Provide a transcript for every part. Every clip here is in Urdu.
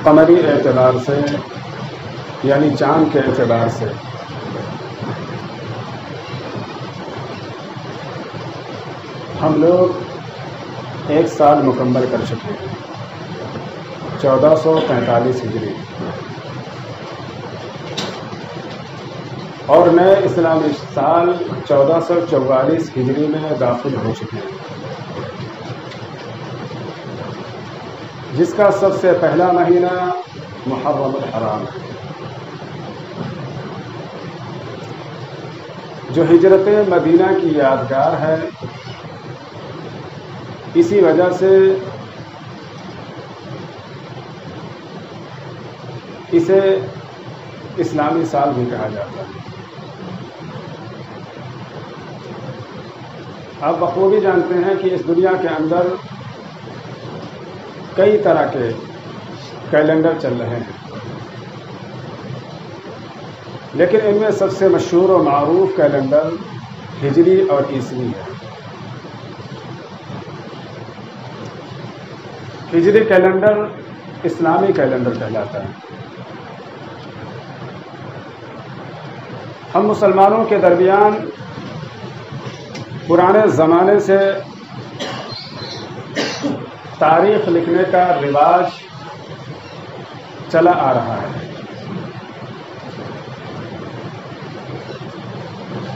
قمری اعتبار سے یعنی چاند کے اعتبار سے ہم لوگ 1 سال مکمل کر چکے ہیں 1445 ہجری، اور نئے اسلامی سال 1444 ہجری میں داخل ہو چکے ہیں، جس کا سب سے پہلا مہینہ محرم الحرام ہے، جو ہجرت مدینہ کی یادگار ہے۔ اسی وجہ سے اسے اسلامی سال بھی کہا جاتا ہے۔ آپ بخوبی جانتے ہیں کہ اس دنیا کے اندر کئی طرح کے کیلنڈر چل رہے ہیں، لیکن ان میں سب سے مشہور و معروف کیلنڈر ہجری اور عیسوی ہے۔ ہجری کیلنڈر اسلامی کیلنڈر کہلاتا ہے۔ ہم مسلمانوں کے درمیان پرانے زمانے سے تاریخ لکھنے کا رواج چلا آ رہا ہے،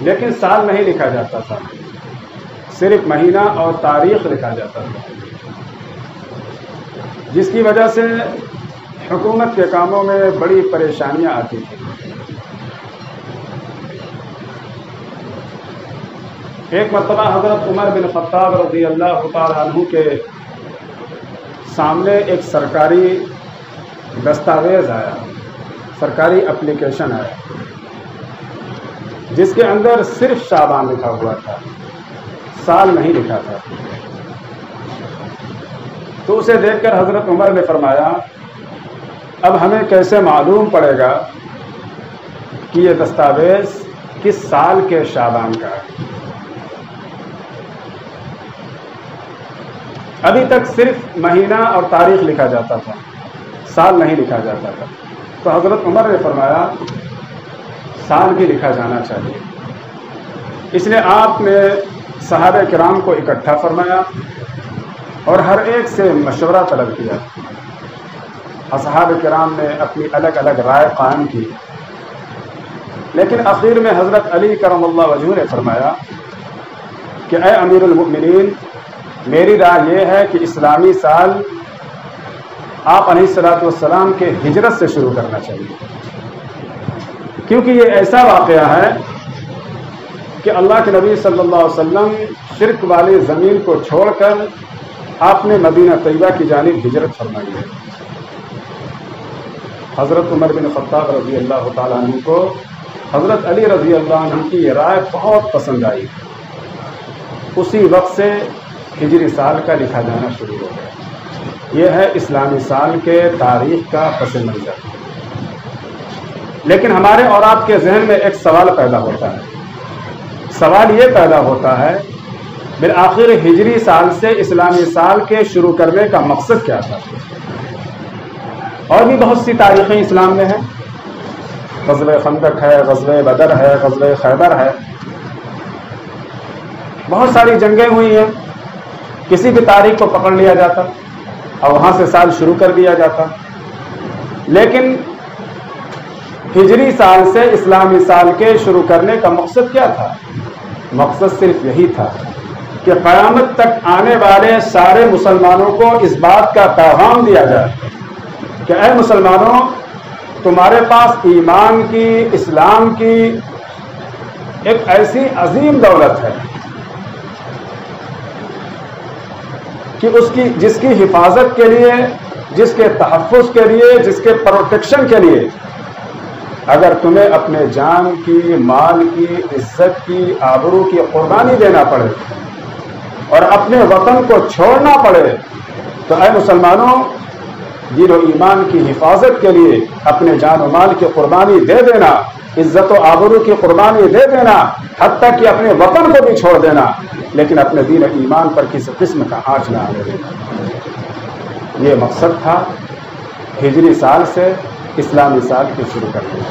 لیکن سال نہیں لکھا جاتا تھا، صرف مہینہ اور تاریخ لکھا جاتا تھا، جس کی وجہ سے حکومت کے کاموں میں بڑی پریشانیاں آتی تھیں۔ ایک مرتبہ حضرت عمر بن خطاب رضی اللہ تعالی عنہ کے سامنے ایک سرکاری دستاویز آیا، سرکاری اپلیکیشن آیا، جس کے اندر صرف شعبان لکھا ہوا تھا، سال نہیں لکھا تھا۔ تو اسے دیکھ کر حضرت عمر نے فرمایا، اب ہمیں کیسے معلوم پڑے گا کہ یہ دستاویز کس سال کے شعبان کا ہے؟ ابھی تک صرف مہینہ اور تاریخ لکھا جاتا تھا، سال نہیں لکھا جاتا تھا۔ تو حضرت عمر نے فرمایا سال بھی لکھا جانا چاہیے۔ اس لیے آپ نے صحابہ کرام کو اکٹھا فرمایا اور ہر ایک سے مشورہ طلب کیا۔ اصحاب کرام نے اپنی الگ الگ رائے قائم کی، لیکن آخر میں حضرت علی کرم اللہ وجہہ نے فرمایا کہ اے امیر المؤمنین، میری رائے یہ ہے کہ اسلامی سال آپ علیہ الصلوۃ والسلام کے ہجرت سے شروع کرنا چاہیے، کیونکہ یہ ایسا واقعہ ہے کہ اللہ کے نبی صلی اللہ علیہ وسلم شرک والی زمین کو چھوڑ کر آپ نے مدینہ طیبہ کی جانب ہجرت فرمائی ہے۔ حضرت عمر بن خطاب رضی اللہ تعالیٰ عنہ کو حضرت علی رضی اللہ عنہ کی یہ رائے بہت پسند آئی۔ اسی وقت سے ہجری سال کا لکھا جانا شروع ہو گیا۔ یہ ہے اسلامی سال کے تاریخ کا پس منظر۔ لیکن ہمارے اور آپ کے ذہن میں ایک سوال پیدا ہوتا ہے۔ سوال یہ پیدا ہوتا ہے بالآخر ہجری سال سے اسلامی سال کے شروع کرنے کا مقصد کیا تھا؟ اور بھی بہت سی تاریخیں اسلام میں ہیں، غزوہ خندق ہے، غزوہ بدر ہے، غزوہ خیبر ہے، بہت ساری جنگیں ہوئی ہیں۔ کسی بھی تاریخ کو پکڑ لیا جاتا اور وہاں سے سال شروع کر دیا جاتا، لیکن ہجری سال سے اسلامی سال کے شروع کرنے کا مقصد کیا تھا؟ مقصد صرف یہی تھا کہ قیامت تک آنے والے سارے مسلمانوں کو اس بات کا پیغام دیا جائے کہ اے مسلمانوں، تمہارے پاس ایمان کی، اسلام کی ایک ایسی عظیم دولت ہے کہ جس کی حفاظت کے لیے، جس کے تحفظ کے لیے، جس کے پروٹیکشن کے لیے اگر تمہیں اپنے جان کی، مال کی، عزت کی، آبرو کی قربانی دینا پڑے اور اپنے وطن کو چھوڑنا پڑے، تو اے مسلمانوں، دین و ایمان کی حفاظت کے لیے اپنے جان و مال کی قربانی دے دینا، عزت و آبرو کی قربانی دے دینا، حتیٰ کہ اپنے وطن کو بھی چھوڑ دینا، لیکن اپنے دین و ایمان پر کسی قسم کا آنچ نہ آنے دینا۔ یہ مقصد تھا ہجری سال سے اسلامی سال کی شروع کرنی ہے۔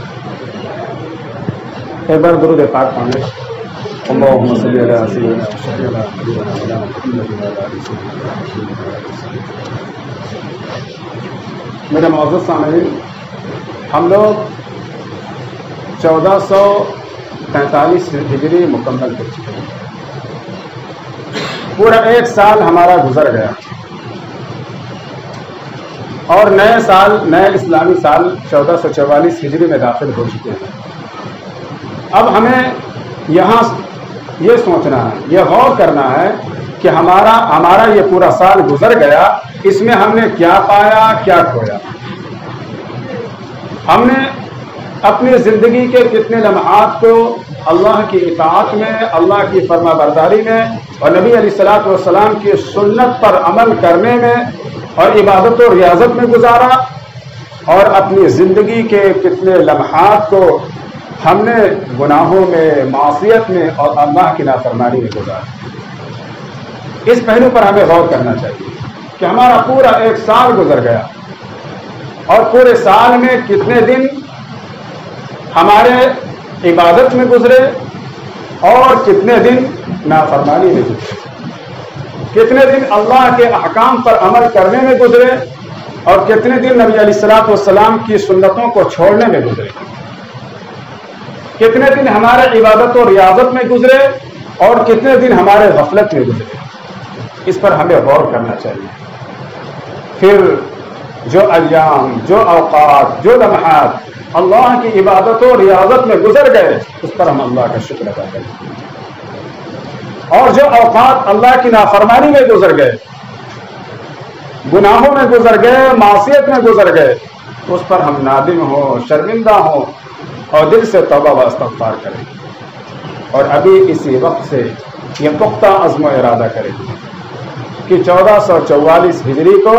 ایک بار درود پاک پڑھیں۔ اللہم صلی علی سیدنا و شفیعنا حبیبنا محمد و علی سیدنا محمد۔ میرے معزز سامعین، ہم لوگ 1443 ہجری مکمل کر چکے ہیں۔ پورا ایک سال ہمارا گزر گیا اور نئے اسلامی سال 1444 ہجری میں داخل ہو چکے ہیں۔ اب ہمیں یہاں یہ سوچنا ہے، یہ غور کرنا ہے کہ ہمارا یہ پورا سال گزر گیا، اس میں ہم نے کیا پایا، کیا کھویا۔ ہم نے اپنی زندگی کے کتنے لمحات کو اللہ کی اطاعت میں، اللہ کی فرما برداری میں اور نبی علیہ الصلوۃ والسلام کی سنت پر عمل کرنے میں اور عبادت و ریاضت میں گزارا، اور اپنی زندگی کے کتنے لمحات کو ہم نے گناہوں میں، معصیت میں اور اللہ کی نافرمانی میں گزارا۔ اس پہلو پر ہمیں غور کرنا چاہیے کہ ہمارا پورا ایک سال گزر گیا اور پورے سال میں کتنے دن ہمارے عبادت میں گزرے اور کتنے دن نافرمانی میں گزرے، کتنے دن اللہ کے احکام پر عمل کرنے میں گزرے اور کتنے دن نبی علیہ الصلوۃ والسلام کی سنتوں کو چھوڑنے میں گزرے، کتنے دن ہمارے عبادت و ریاضت میں گزرے اور کتنے دن ہمارے غفلت میں گزرے۔ اس پر ہمیں غور کرنا چاہیے۔ پھر جو ایام، جو اوقات، جو لمحات اللہ کی عبادت و ریاضت میں گزر گئے، اس پر ہم اللہ کا شکر ادا کریں، اور جو اوقات اللہ کی نافرمانی میں گزر گئے، گناہوں میں گزر گئے، معصیت میں گزر گئے، اس پر ہم نادم ہوں، شرمندہ ہوں اور دل سے توبہ و استغفار کریں، اور ابھی اسی وقت سے یہ پختہ عزم و ارادہ کریں کہ 1444 ہجری کو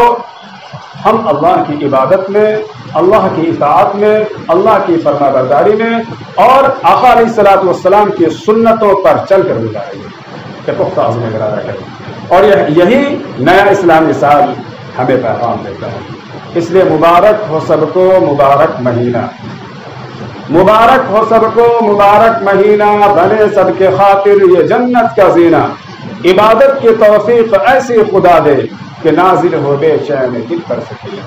ہم اللہ کی عبادت میں، اللہ کی اطاعت میں، اللہ کی فرما برداری میں اور آقا علیہ الصلوۃ والسلام کی سنتوں پر چل کر گزاریں گے، کہ پختہ عزم و ارادہ کریں، اور یہی نیا اسلامی سال ہمیں پیغام دیتا ہے۔ اس لیے مبارک ہو سب کو مبارک مہینہ، مبارک ہو سب کو مبارک مہینہ، بنے سب کے خاطر یہ جنت کا زینہ، عبادت کی توفیق ایسی خدا دے کہ نازل ہو بے چین دل پر سکینہ۔